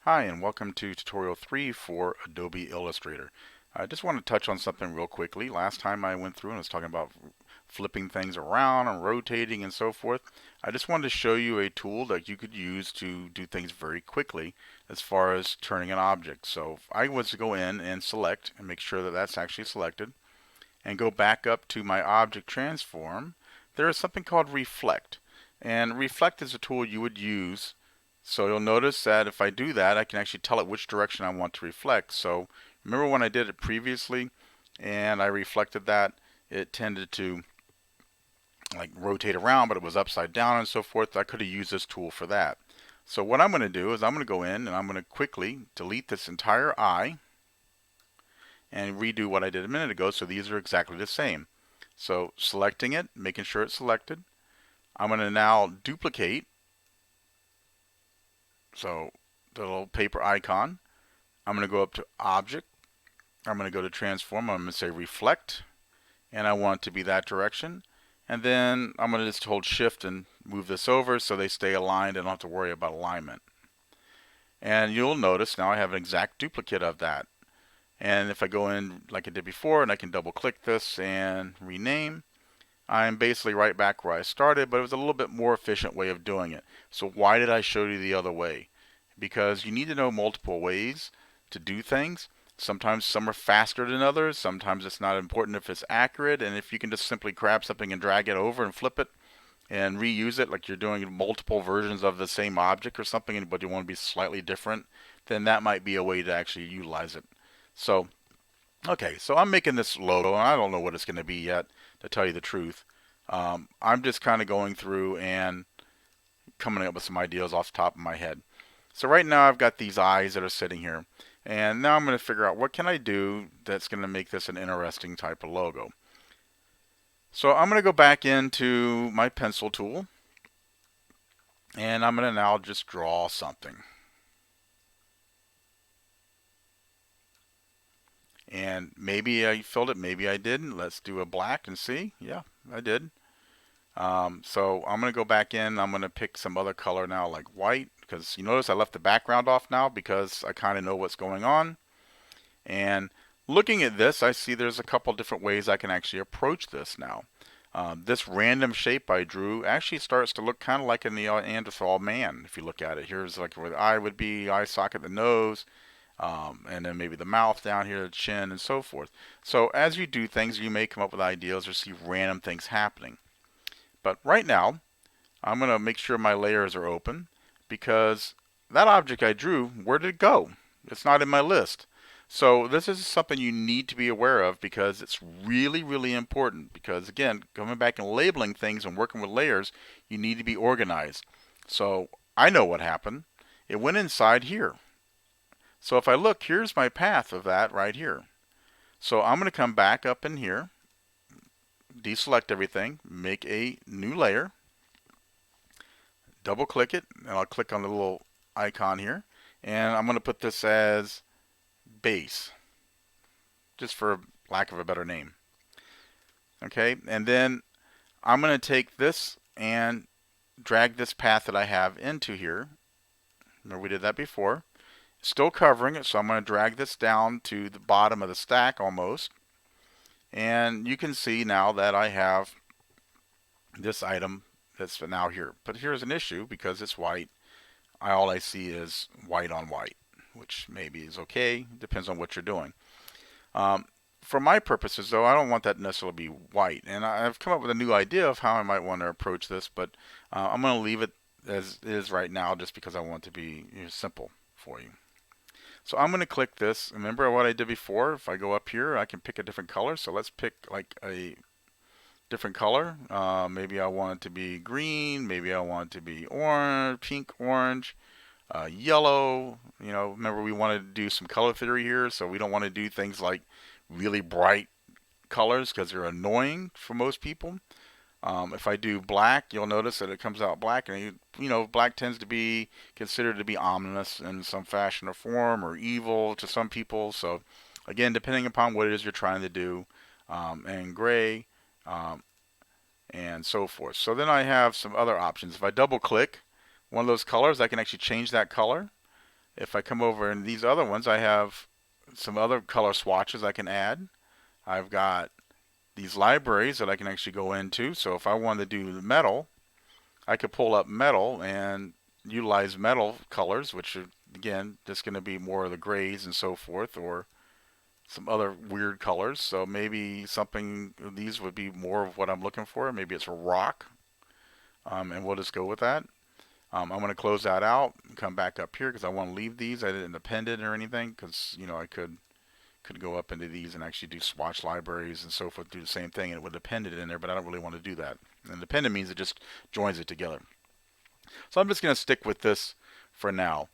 Hi, and welcome to tutorial 3 for Adobe Illustrator. I just want to touch on something real quickly. Last time I went through and was talking about flipping things around and rotating and so forth. I just wanted to show you a tool that you could use to do things very quickly as far as turning an object. So if I was to go in and select and make sure that that's actually selected and go back up to my object transform, there is something called reflect. And reflect is a tool you would use. So you'll notice that if I do that, I can actually tell it which direction I want to reflect. So remember when I did it previously and I reflected that, it tended to like rotate around, but it was upside down and so forth. I could have used this tool for that. So what I'm going to do is I'm going to go in and I'm going to quickly delete this entire eye and redo what I did a minute ago. So these are exactly the same. So selecting it, making sure it's selected. I'm going to now duplicate. So the little paper icon. I'm going to go up to Object. I'm going to go to Transform. I'm going to say Reflect. And I want it to be that direction. And then I'm going to just hold Shift and move this over so they stay aligned and don't have to worry about alignment. And you'll notice now I have an exact duplicate of that. And if I go in like I did before and I can double click this and rename, I'm basically right back where I started, but it was a little bit more efficient way of doing it. So why did I show you the other way? Because you need to know multiple ways to do things. Sometimes some are faster than others. Sometimes it's not important if it's accurate. And if you can just simply grab something and drag it over and flip it and reuse it, like you're doing multiple versions of the same object or something, but you want to be slightly different, then that might be a way to actually utilize it. So okay, so I'm making this logo, and I don't know what it's going to be yet, to tell you the truth. I'm just kind of going through and coming up with some ideas off the top of my head. So right now I've got these eyes that are sitting here, and now I'm going to figure out what can I do that's going to make this an interesting type of logo. So I'm going to go back into my pencil tool, and I'm going to now just draw something. And maybe I filled it, maybe I didn't. Let's do a black and see. Yeah, I did. So I'm going to go back in. I'm going to pick some other color now, like white, because you notice I left the background off now because I kind of know what's going on. And looking at this, I see there's a couple different ways I can actually approach this now. This random shape I drew actually starts to look kind of like a Neanderthal man. If you look at it, here's like where the eye would be, eye socket, the nose, and then maybe the mouth down here, the chin, and so forth. So as you do things, you may come up with ideas or see random things happening. But right now, I'm going to make sure my layers are open because that object I drew, where did it go? It's not in my list. So this is something you need to be aware of because it's really, really important. Because again, coming back and labeling things and working with layers, you need to be organized. So I know what happened. It went inside here. So if I look, here's my path of that right here. So I'm going to come back up in here, deselect everything, make a new layer, double click it, and I'll click on the little icon here, and I'm going to put this as base, just for lack of a better name. Okay, and then I'm going to take this and drag this path that I have into here. Remember we did that before. Still covering it, so I'm going to drag this down to the bottom of the stack almost. And you can see now that I have this item that's now here. But here's an issue because it's white. All I see is white on white, which maybe is okay. Depends on what you're doing. For my purposes, though, I don't want that necessarily to be white. And I've come up with a new idea of how I might want to approach this, but I'm going to leave it as is right now just because I want it to be simple for you. So I'm going to click this. Remember what I did before? If I go up here, I can pick a different color. So let's pick like a different color. Maybe I want it to be green. Maybe I want it to be orange, pink, orange, yellow. You know, remember we wanted to do some color theory here, so we don't want to do things like really bright colors because they're annoying for most people. If I do black, you'll notice that it comes out black, and black tends to be considered to be ominous in some fashion or form, or evil to some people. So, again, depending upon what it is you're trying to do, and gray, and so forth. So then I have some other options. If I double-click one of those colors, I can actually change that color. if I come over in these other ones, I have some other color swatches I can add. I've got these libraries that I can actually go into. So if I wanted to do metal, I could pull up metal and utilize metal colors, which are again just going to be more of the grays and so forth, or some other weird colors. So maybe something of these would be more of what I'm looking for. Maybe it's a rock, and we'll just go with that. I'm going to close that out and come back up here because I want to leave these. I didn't append it or anything because I could go up into these and actually do swatch libraries and so forth, do the same thing, and it would append it in there, but I don't really want to do that. And append means it just joins it together. So I'm just going to stick with this for now.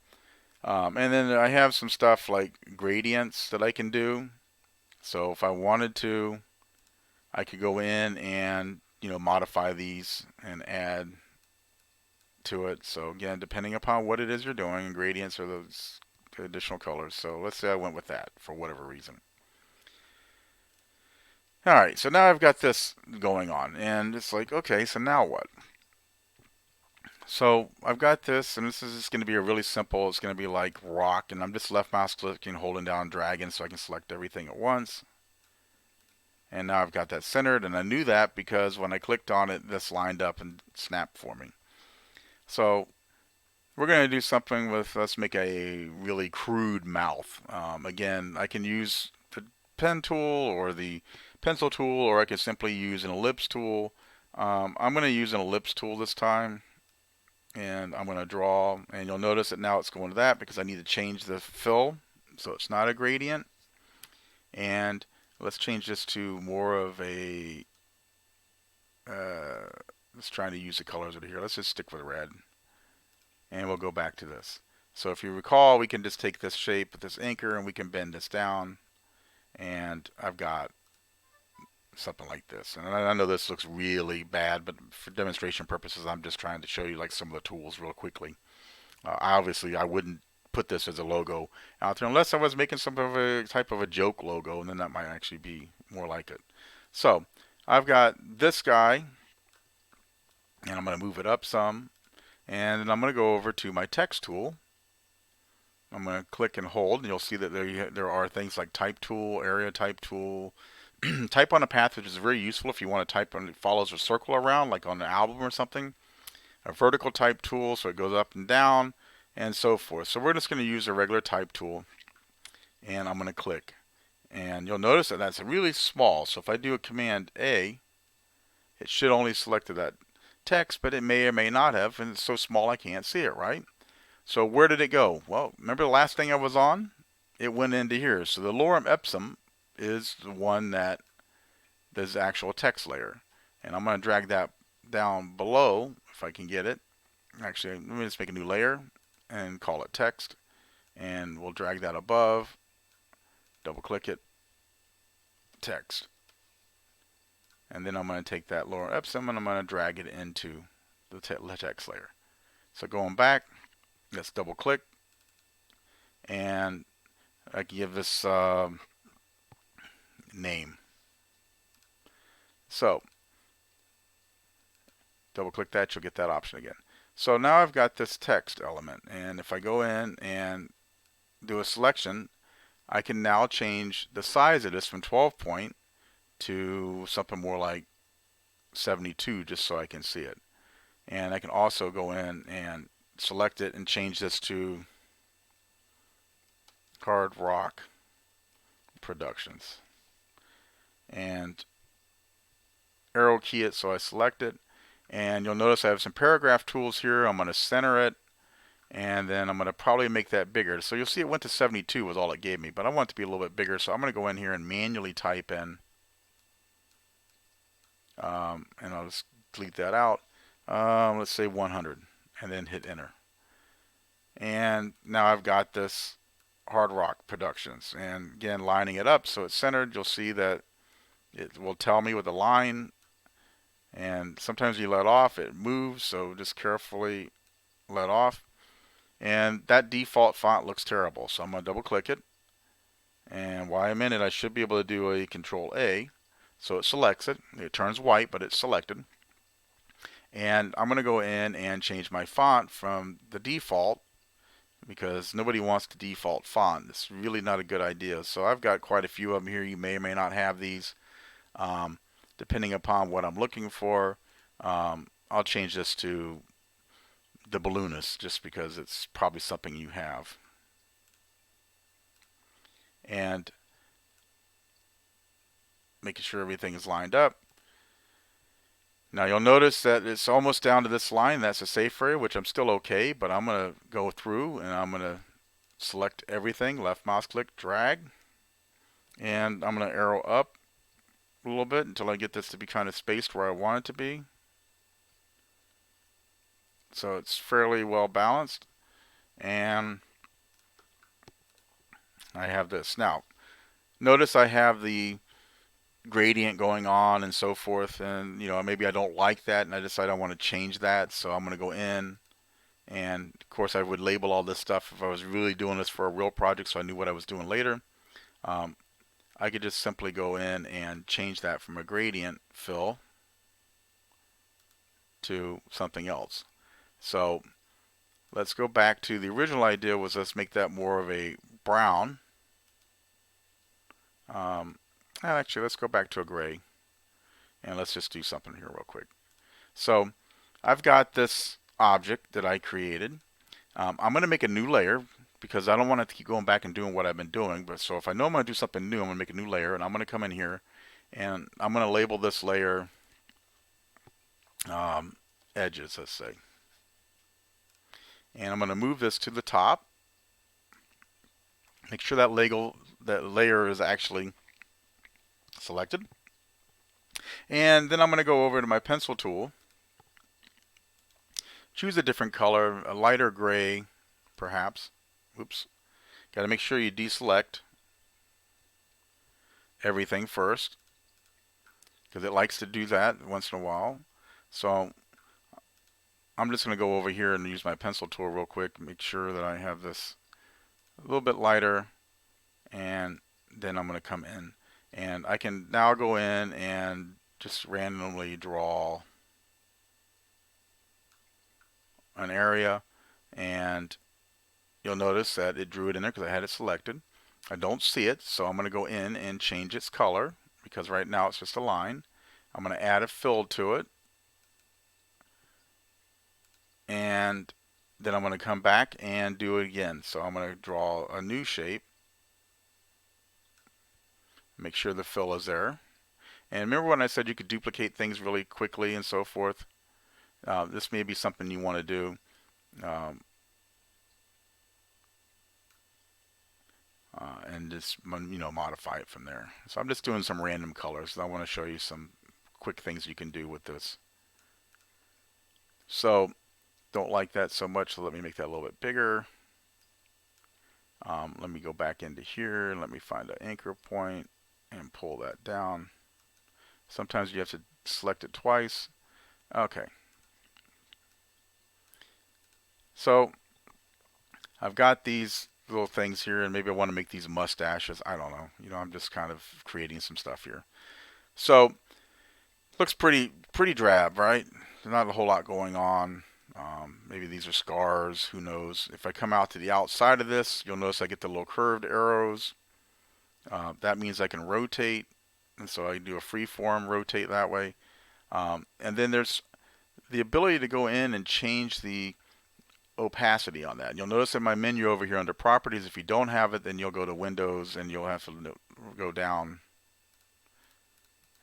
And then I have some stuff like gradients that I can do. So if I wanted to, I could go in and modify these and add to it. So again, depending upon what it is you're doing, gradients are those additional colors. So let's say I went with that for whatever reason. Alright, so now I've got this going on, and it's like, okay, so now what? So I've got this, and this is just going to be a really simple, it's going to be like rock, and I'm just left mouse clicking, holding down dragging so I can select everything at once. And now I've got that centered, and I knew that because when I clicked on it, this lined up and snapped for me. So we're going to do something with, let's make a really crude mouth. Again, I can use the pen tool or the pencil tool, or I can simply use an ellipse tool. I'm going to use an ellipse tool this time, and I'm going to draw, and you'll notice that now it's going to that because I need to change the fill so it's not a gradient. And let's change this to more of a let's try to use the colors over here. Let's just stick with red, and we'll go back to this. So if you recall, we can just take this shape with this anchor and we can bend this down, and I've got something like this. And I know this looks really bad, but for demonstration purposes, I'm just trying to show you like some of the tools real quickly. Obviously, I wouldn't put this as a logo out there unless I was making some of a type of a joke logo, and then that might actually be more like it. So I've got this guy, and I'm going to move it up some, and then I'm going to go over to my text tool. I'm going to click and hold, and you'll see that there are things like type tool, area type tool, type on a path, which is very useful if you want to type and it follows a circle around, like on an album or something. A vertical type tool, so it goes up and down, and so forth. So we're just going to use a regular type tool, and I'm going to click. And you'll notice that that's really small. So if I do a Command A, it should only select that text, but it may or may not have, and it's so small I can't see it, right? So where did it go? Well, remember the last thing I was on? It went into here. So the lorem ipsum is the one that does the actual text layer. And I'm going to drag that down below if I can get it. Actually, let me just make a new layer and call it text. And we'll drag that above, double click it, text. And then I'm going to take that lorem ipsum and I'm going to drag it into the text layer. So going back, let's double click, and I can give this name. So double click that, you'll get that option again. So now I've got this text element, and if I go in and do a selection, I can now change the size of this from 12 point to something more like 72 just so I can see it. And I can also go in and select it and change this to Hard Rock Productions. And arrow key it so I select it. And you'll notice I have some paragraph tools here. I'm going to center it, and then I'm going to probably make that bigger. So you'll see it went to 72 was all it gave me, but I want it to be a little bit bigger. So I'm going to go in here and manually type in, and I'll just delete that out. Let's say 100, and then hit enter. And now I've got this Hard Rock Productions. And again, lining it up so it's centered, you'll see that it will tell me with the line. And sometimes you let off, it moves, so just carefully let off. And that default font looks terrible, so I'm going to double click it. And while I'm in it, I should be able to do a Control A. So it selects it. It turns white, but it's selected. And I'm going to go in and change my font from the default because nobody wants the default font. It's really not a good idea. So I've got quite a few of them here. You may or may not have these, um, depending upon what I'm looking for. I'll change this to the balloonist just because it's probably something you have. And making sure everything is lined up. Now you'll notice that it's almost down to this line. That's a safe area, which I'm still okay, but I'm going to go through and I'm going to select everything, left mouse click, drag, and I'm going to arrow up a little bit until I get this to be kind of spaced where I want it to be. So it's fairly well balanced, and I have this. Now, notice I have the gradient going on and so forth, and maybe I don't like that and I decide I want to change that, so I'm going to go in, and of course I would label all this stuff if I was really doing this for a real project so I knew what I was doing later. I could just simply go in and change that from a gradient fill to something else. So let's go back to the original idea. Was let's make that more of a brown. Actually, let's go back to a gray, and let's just do something here real quick. So I've got this object that I created. I'm going to make a new layer because I don't want to keep going back and doing what I've been doing. But so if I know I'm going to do something new, I'm going to make a new layer, and I'm going to come in here and I'm going to label this layer edges, let's say. And I'm going to move this to the top. Make sure that layer is actually selected. And then I'm going to go over to my pencil tool. Choose a different color, a lighter gray, perhaps. Oops. Got to make sure you deselect everything first, because it likes to do that once in a while. So I'm just going to go over here and use my pencil tool real quick, make sure that I have this a little bit lighter, and then I'm going to come in. And I can now go in and just randomly draw an area, and you'll notice that it drew it in there because I had it selected. I don't see it, so I'm going to go in and change its color because right now it's just a line. I'm going to add a fill to it, and then I'm going to come back and do it again. So I'm going to draw a new shape, make sure the fill is there. And remember when I said you could duplicate things really quickly and so forth? This may be something you want to do. And just modify it from there. So I'm just doing some random colors. I want to show you some quick things you can do with this. So don't like that so much, so let me make that a little bit bigger. Let me go back into here and let me find an anchor point and pull that down. Sometimes you have to select it twice. Okay. So I've got these little things here, and maybe I want to make these mustaches. I don't know. I'm just kind of creating some stuff here. So looks pretty drab, right? There's not a whole lot going on. Maybe these are scars. Who knows? If I come out to the outside of this, you'll notice I get the little curved arrows. That means I can rotate, and so I do a freeform rotate that way. And then there's the ability to go in and change the opacity on that. And you'll notice in my menu over here under properties, if you don't have it, then you'll go to Windows and you'll have to go down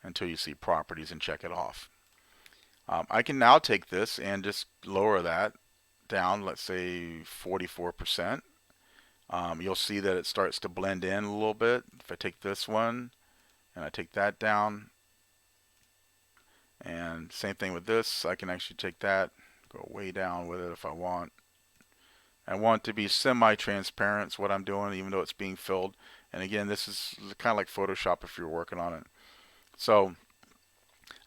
until you see properties and check it off. I can now take this and just lower that down, let's say 44%. You'll see that it starts to blend in a little bit. If I take this one and I take that down, and same thing with this, I can actually take that, go way down with it if I want. I want it to be semi-transparent is what I'm doing, even though it's being filled. And again, this is kind of like Photoshop if you're working on it. So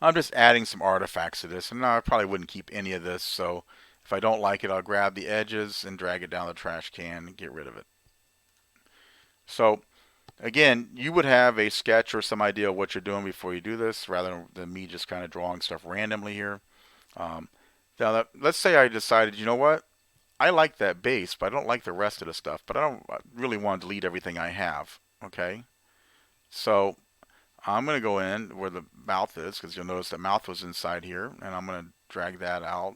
I'm just adding some artifacts to this, and no, I probably wouldn't keep any of this. So if I don't like it, I'll grab the edges and drag it down the trash can and get rid of it. So again, you would have a sketch or some idea of what you're doing before you do this, rather than me just kind of drawing stuff randomly here. Now, let's say I decided, you know what? I like that base, but I don't like the rest of the stuff. But I don't really want to delete everything I have. Okay, so I'm going to go in where the mouth is, because you'll notice the mouth was inside here, and I'm going to drag that out.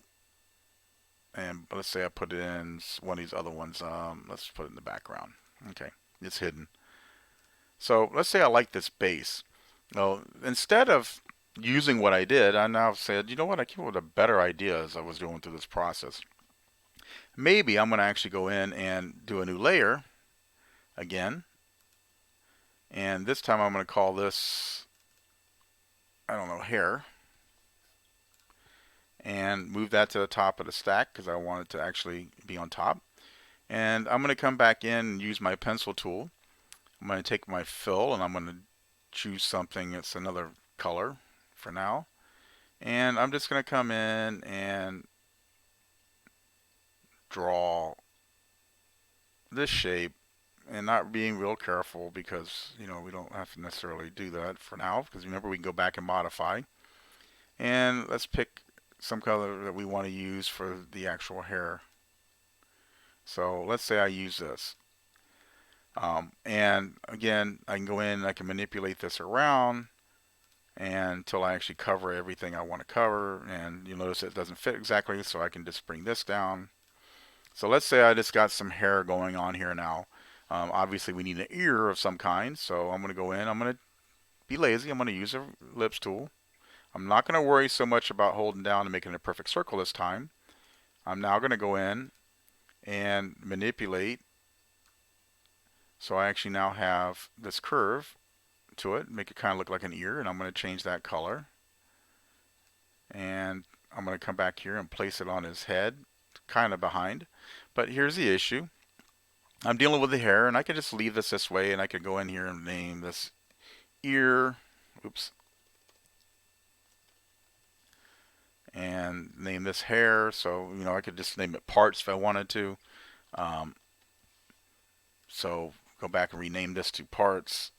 And let's say I put it in one of these other ones. Let's put it in the background. Okay, it's hidden. So let's say I like this base. Well, instead of using what I did, I now said, you know what, I came up with a better idea as I was going through this process. Maybe I'm going to actually go in and do a new layer again. And this time I'm going to call this, I don't know, hair. And move that to the top of the stack because I want it to actually be on top. And I'm going to come back in and use my pencil tool. I'm going to take my fill and I'm going to choose something that's another color for now. And I'm just going to come in and draw this shape, and not being real careful because, you know, we don't have to necessarily do that for now, because remember, we can go back and modify. And let's pick some color that we want to use for the actual hair. So let's say I use this. And again, I can go in and I can manipulate this around until I actually cover everything I want to cover. And you'll notice it doesn't fit exactly, so I can just bring this down. So let's say I just got some hair going on here now. Obviously, we need an ear of some kind, so I'm going to go in. I'm going to be lazy. I'm going to use a ellipse tool. I'm not going to worry so much about holding down and making a perfect circle this time. I'm now going to go in and manipulate. So I actually now have this curve to it, make it kind of look like an ear, and I'm going to change that color. And I'm going to come back here and place it on his head, kind of behind. But here's the issue. I'm dealing with the hair, and I can just leave this way, and I could go in here and name this ear. Oops. And name this hair. So, you know, I could just name it parts if I wanted to. So go back and rename this to parts.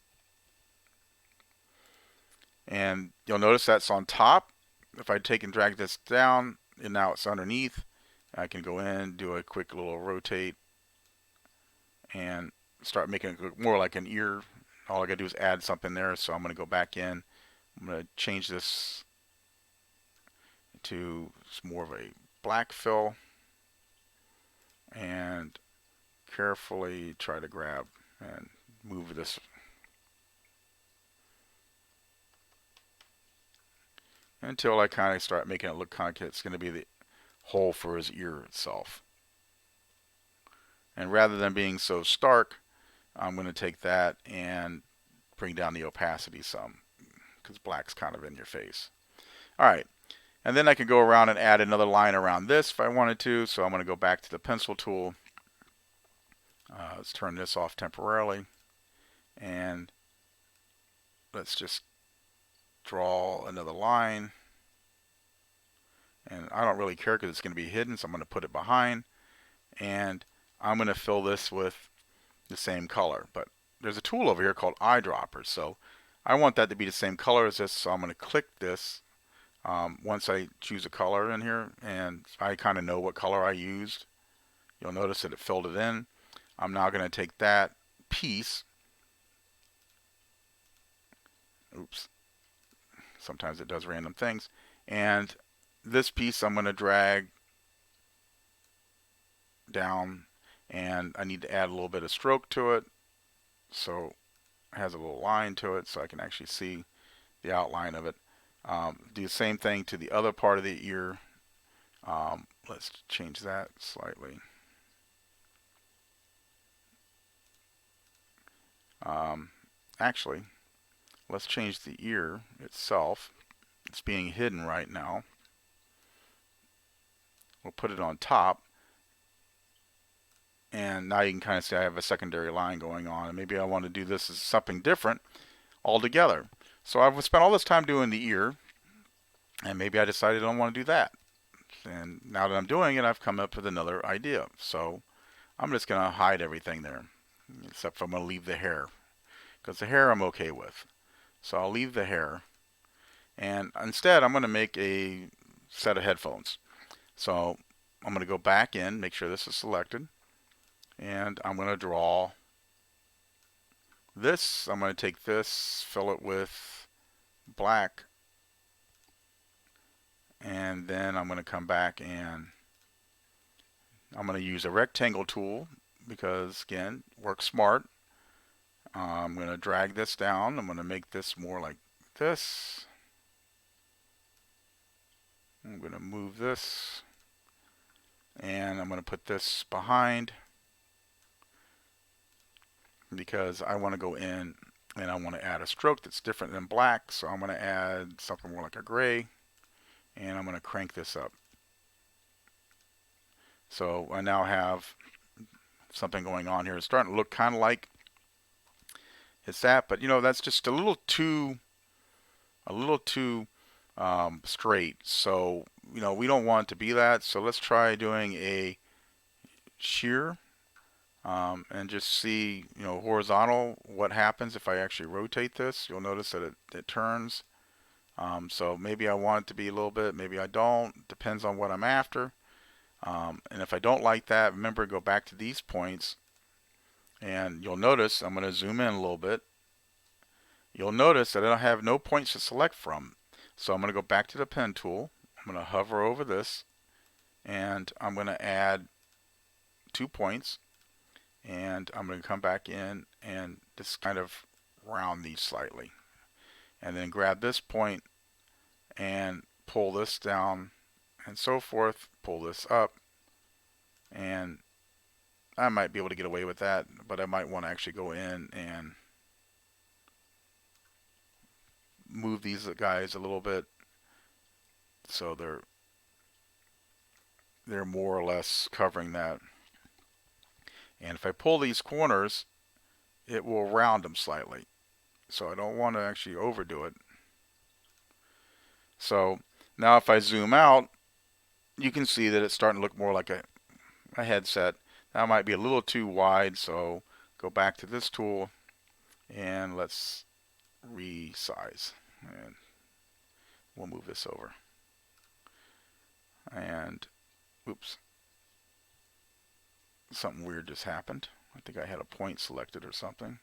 And you'll notice that's on top. If I take and drag this down, and now it's underneath, I can go in, do a quick little rotate, and start making it look more like an ear. All I gotta do is add something there. So I'm gonna go back in. I'm gonna change this to more of a black fill, and carefully try to grab and move this until I kind of start making it look kind of, it's going to be the hole for his ear itself. And rather than being so stark, I'm going to take that and bring down the opacity some, because black's kind of in your face. All right, and then I can go around and add another line around this if I wanted to. So I'm going to go back to the pencil tool. Let's turn this off temporarily, and let's just draw another line. And I don't really care because it's going to be hidden, so I'm going to put it behind. And I'm going to fill this with the same color. But there's a tool over here called Eyedropper. So I want that to be the same color as this, so I'm going to click this once I choose a color in here. And I kind of know what color I used. You'll notice that it filled it in. I'm now going to take that piece. Oops. Sometimes it does random things. And this piece I'm going to drag down, and I need to add a little bit of stroke to it so it has a little line to it so I can actually see the outline of it. Do the same thing to the other part of the ear. Let's change that slightly. Actually, let's change the ear itself. It's being hidden right now. We'll put it on top. And now you can kind of see I have a secondary line going on. And maybe I want to do this as something different altogether. So I've spent all this time doing the ear, and maybe I decided I don't want to do that. And now that I'm doing it, I've come up with another idea. So I'm just going to hide everything there, except for I'm going to leave the hair, because the hair I'm okay with. So I'll leave the hair, and instead I'm going to make a set of headphones. So I'm going to go back in, make sure this is selected, and I'm going to draw this. I'm going to take this, fill it with black, and then I'm going to come back and I'm going to use a rectangle tool because, again, work smart. I'm going to drag this down. I'm going to make this more like this. I'm going to move this, and I'm going to put this behind because I want to go in and I want to add a stroke that's different than black. So I'm going to add something more like a gray, and I'm going to crank this up. So I now have something going on here. It's starting to look kind of like it's that, but that's just a little too straight. So we don't want it to be that. So let's try doing a shear and just see horizontal what happens if I actually rotate this. You'll notice that it turns. So maybe I want it to be a little bit, maybe I don't. Depends on what I'm after. And if I don't like that, remember, go back to these points, and you'll notice I'm going to zoom in a little bit. You'll notice that I have no points to select from. So I'm going to go back to the pen tool. I'm going to hover over this, and I'm going to add 2 points, and I'm going to come back in and just kind of round these slightly, and then grab this point and pull this down and so forth, pull this up, and I might be able to get away with that, but I might want to actually go in and move these guys a little bit so they're more or less covering that. And if I pull these corners, it will round them slightly. So I don't want to actually overdo it. So now if I zoom out, you can see that it's starting to look more like a headset. That might be a little too wide, so go back to this tool and let's resize. And we'll move this over. And oops, something weird just happened. I think I had a point selected or something.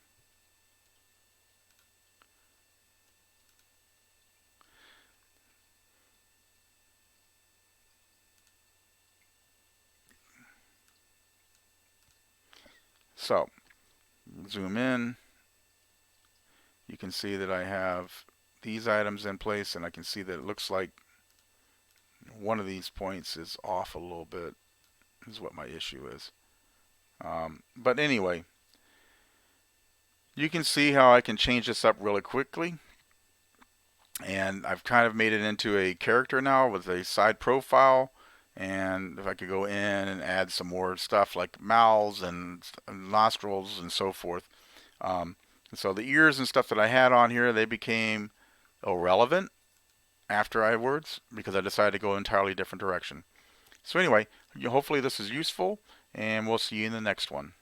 So zoom in, you can see that I have these items in place, and I can see that it looks like one of these points is off a little bit, is what my issue is. But anyway, you can see how I can change this up really quickly. And I've kind of made it into a character now with a side profile. And if I could go in and add some more stuff like mouths and nostrils and so forth. So the ears and stuff that I had on here, they became irrelevant afterwards because I decided to go an entirely different direction. So anyway, hopefully this is useful, and we'll see you in the next one.